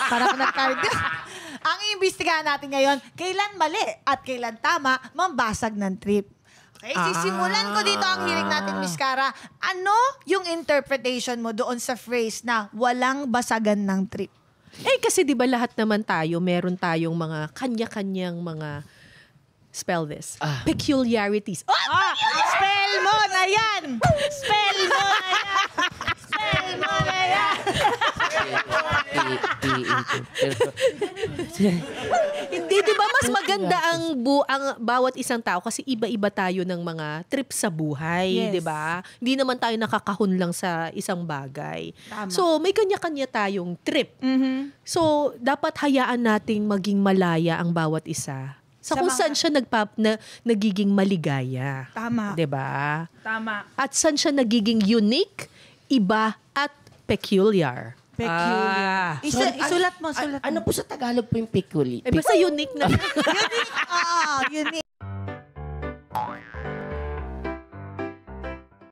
Para ko nag-cardio. Ang iimbestigahan natin ngayon, kailan mali at kailan tama mambasag ng trip. Okay, sisimulan ko dito ang hiling natin, Miss Cara. Ano yung interpretation mo doon sa phrase na walang basagan ng trip? Kasi di ba lahat naman tayo, meron tayong mga kanya-kanyang mga, spell this, peculiarities. Spell mo na yan! Spell mo na yan! Spell mo na yan! Hindi, di ba mas maganda ang bawat isang tao kasi iba-iba tayo ng mga trip sa buhay, Yes. di ba? Hindi naman tayo nakakahon lang sa isang bagay. Tama. So, may kanya-kanya tayong trip. So, dapat hayaan nating maging malaya ang bawat isa. Sa kung saan siya nagiging maligaya. Tama. 'Di ba? Tama. At saan siya nagiging unique, iba, at peculiar. Peculiar. Isulat mo, sulat mo. Ano po sa Tagalog po yung peculiar? Basta unique na. Unique.